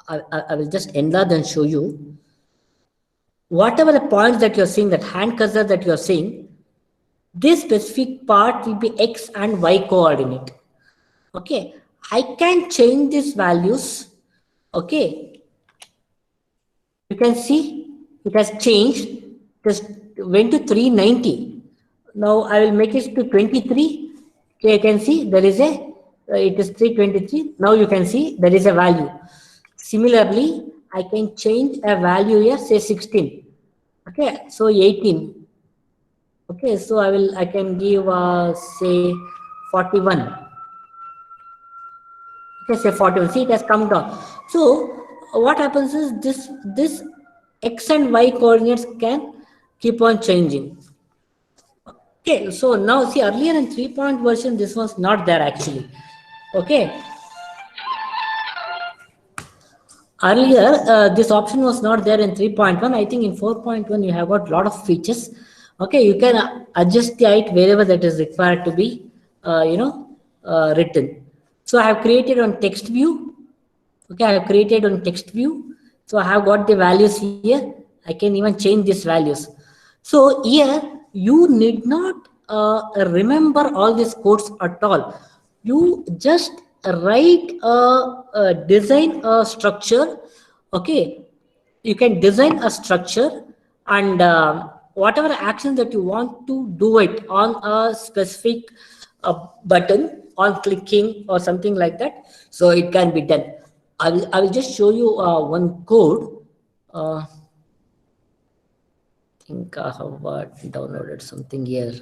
I will just enlarge and show you. Whatever the points that you're seeing, that hand cursor that you're seeing, this specific part will be X and Y coordinate. Okay, I can change these values. Okay, you can see it has changed. Just went to 390. Now I will make it to 23. Okay, you can see there is a it is 323. Now you can see there is a value. Similarly, I can change a value here, say 16. Okay, so 18. Okay, so I can give say 41. Okay, say 41. See, it has come down. So what happens is this X and Y coordinates can keep on changing. Okay, so now see, earlier in 3 version this was not there actually. Okay, earlier this option was not there in 3.1. I think in 4.1 you have got a lot of features. Okay, you can adjust the height wherever that is required to be written. So I have created on text view. Okay, I have created on text view. So I have got the values here. I can even change these values. So here you need not remember all these codes at all. You just write design a structure. Okay, you can design a structure, and whatever action that you want to do it on a specific button on clicking or something like that. So it can be done. I will just show you one code. I think I have downloaded something here.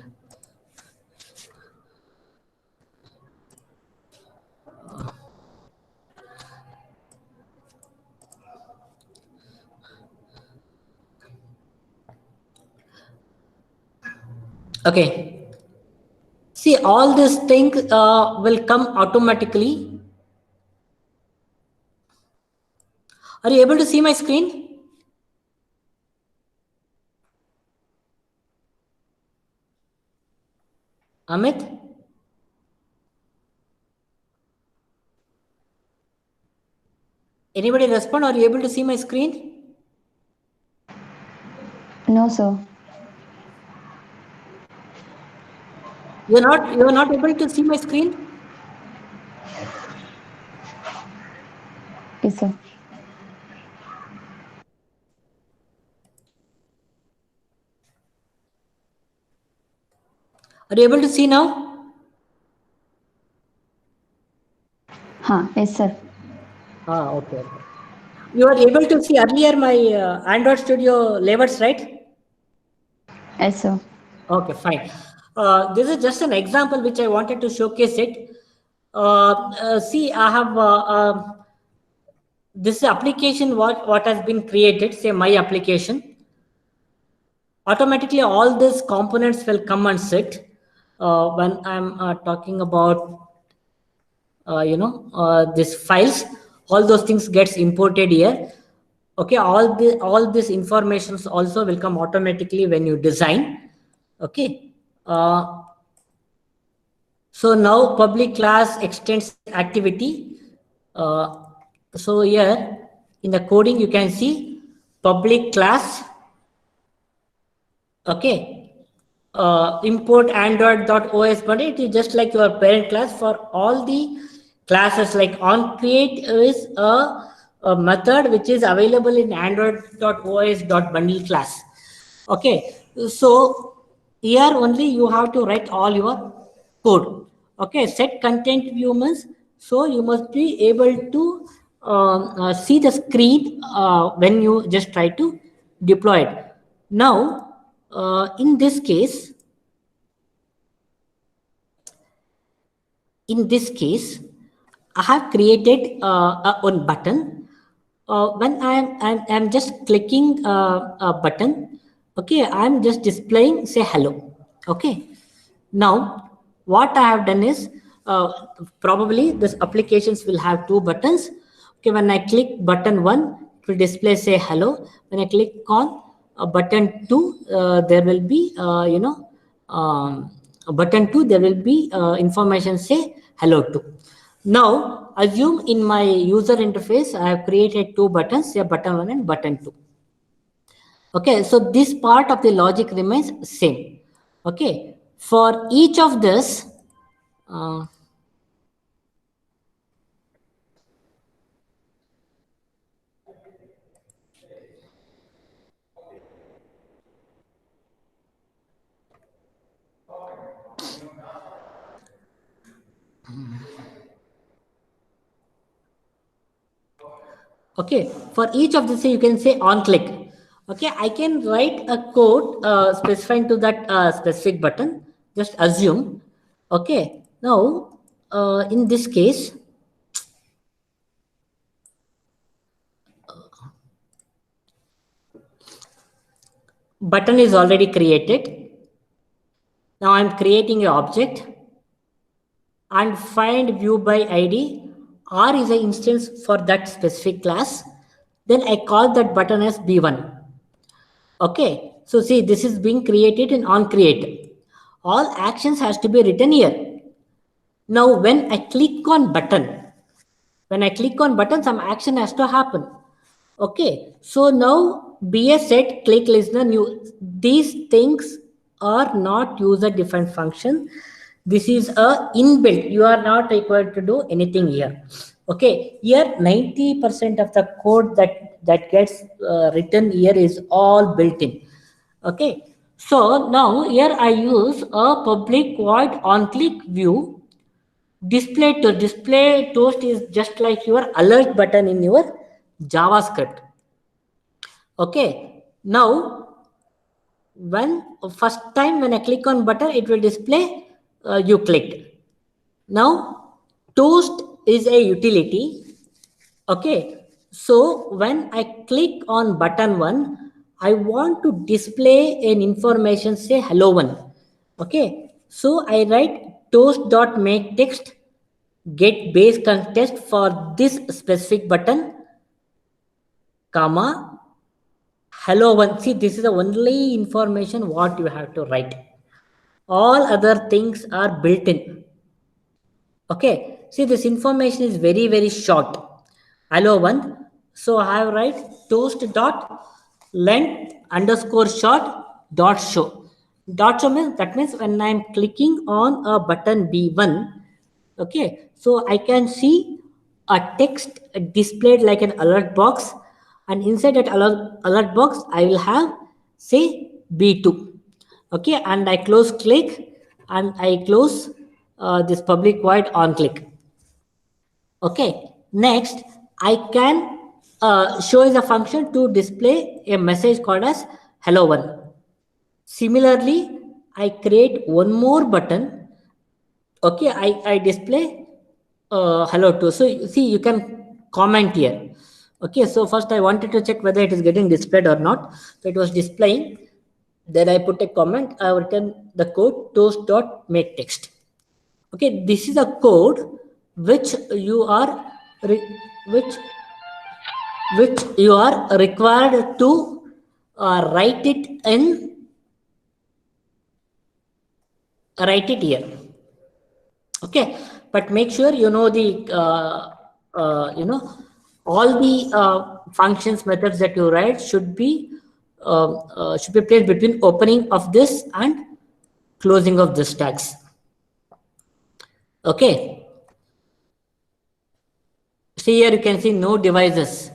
Okay. See, all these things will come automatically. Are you able to see my screen? Amit? Anybody respond? Are you able to see my screen? No, sir. You're not able to see my screen? Yes, sir. Are you able to see now? Yes, sir. Okay. You are able to see earlier my Android Studio layouts, right? Yes, sir. Okay, fine. This is just an example which I wanted to showcase it. See, I have this application what has been created, say my application. Automatically, all these components will come and sit when I'm talking about these files. All those things gets imported here. Okay, all this informations also will come automatically when you design. Okay. So now public class extends activity. So here in the coding you can see public class. Okay. Import android.os bundle. It is just like your parent class for all the classes. Like onCreate is a method which is available in android.os.bundle class. Okay, so here only you have to write all your code. Okay, set content view means, so you must be able to see the screen when you just try to deploy it. Now, in this case, I have created one button. When I'm just clicking a button, okay, I'm just displaying say hello. Okay. Now, what I have done is probably this applications will have two buttons. Okay, when I click button 1, it will display say hello. When I click on button 2, there will be button 2, there will be information say hello to. Now, assume in my user interface, I have created two buttons, say button 1 and button 2. Okay, so this part of the logic remains same. Okay, for each of this, okay, for each of this, you can say on click. Okay, I can write a code specifying to that specific button. Just assume. Okay, now in this case, button is already created. Now I'm creating an object and find view by ID. R is an instance for that specific class. Then I call that button as B1. Okay, so see, this is being created in onCreate. All actions has to be written here. Now, when I click on button, some action has to happen. Okay, so now be a set click listener new. These things are not user defined function. This is a inbuilt. You are not required to do anything here. Okay, here 90% of the code that gets written here is all built in. Okay, So now here I use a public void on click view. Display toast is just like your alert button in your JavaScript. Okay, now when first time when I click on button, it will display you clicked. Now toast is a utility. Okay, so when I click on button 1, I want to display an information, say hello 1. Okay, so I write toast.make text get base context for this specific button, comma hello 1. See, this is the only information what you have to write. All other things are built in. Okay, see, this information is very, very short. Hello 1. So I have write toast dot length underscore short dot show. Dot show means that means when I am clicking on a button B1, okay, so I can see a text displayed like an alert box, and inside that alert box I will have say B2. Okay, and I close click and I close this public void on click. Okay, next I can show as a function to display a message called as hello 1. Similarly, I create one more button. Okay, I display hello 2. So see, you can comment here. Okay, so first I wanted to check whether it is getting displayed or not. So it was displaying. Then I put a comment. I have written the code toast.make text. Okay, this is a code which you are which you are required to write it here. Okay, but make sure you know the all the functions methods that you write should be placed between opening of this and closing of this tags. Okay, see here you can see no devices.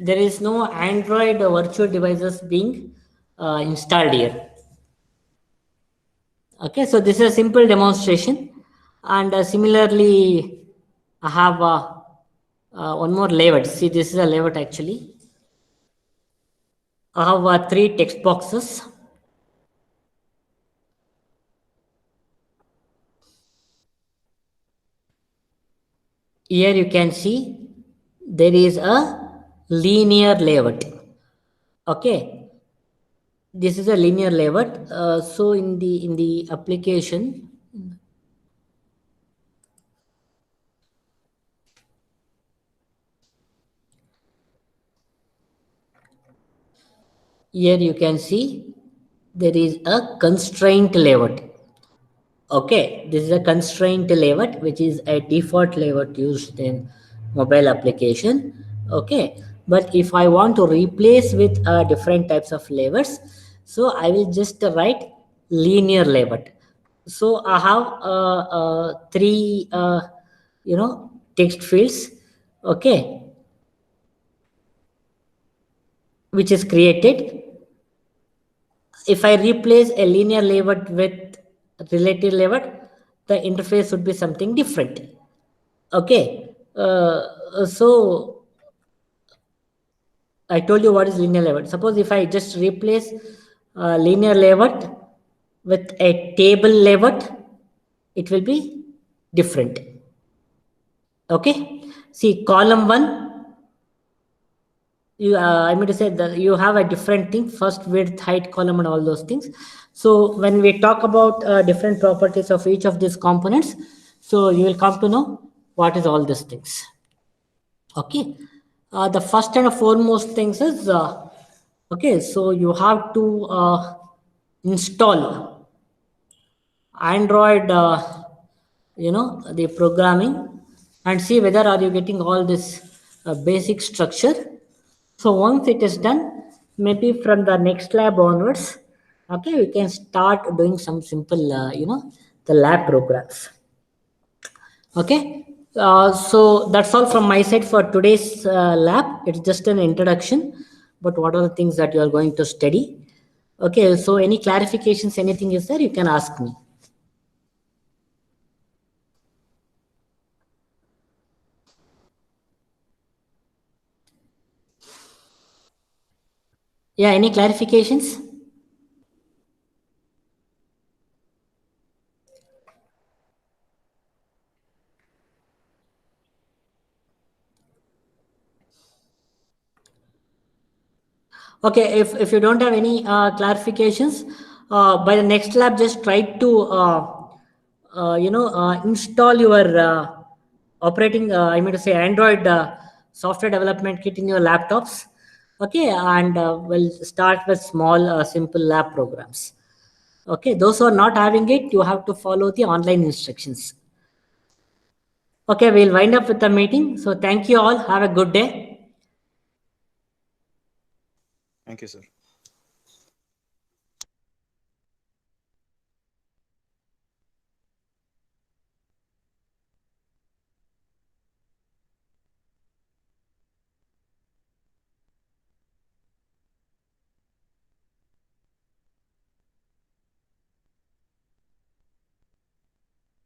There is no Android virtual devices being installed here. Okay, so this is a simple demonstration, and similarly I have one more layout. See, this is a layout actually. I have 3 text boxes. Here you can see there is a linear layout. Okay, this is a linear layout. So in the application, here you can see there is a constraint layout. Okay, this is a constraint layout, which is a default layout used in mobile application. Okay, but if I want to replace with different types of layouts, so I will just write linear layout. So I have 3 text fields. Okay, which is created. If I replace a linear layout with relative layout, the interface would be something different. Okay, so I told you what is linear layout. Suppose if I just replace linear layout with a table layout, it will be different. Okay, see column 1. I mean to say that you have a different thing, first width, height, column, and all those things. So when we talk about different properties of each of these components, so you will come to know what is all these things. Okay, the first and foremost things is okay, so you have to install Android the programming and see whether are you getting all this basic structure. So once it is done, maybe from the next lab onwards, okay, we can start doing some simple, the lab programs. Okay, so that's all from my side for today's lab. It's just an introduction, but what are the things that you are going to study? Okay, so any clarifications, anything is there, you can ask me. Yeah, any clarifications? Okay, if you don't have any clarifications, by the next lab, just try to install your operating. I mean to say Android software development kit in your laptops. Okay, and we'll start with small, simple lab programs. Okay, those who are not having it, you have to follow the online instructions. Okay, we'll wind up with the meeting. So thank you all. Have a good day. Thank you, sir.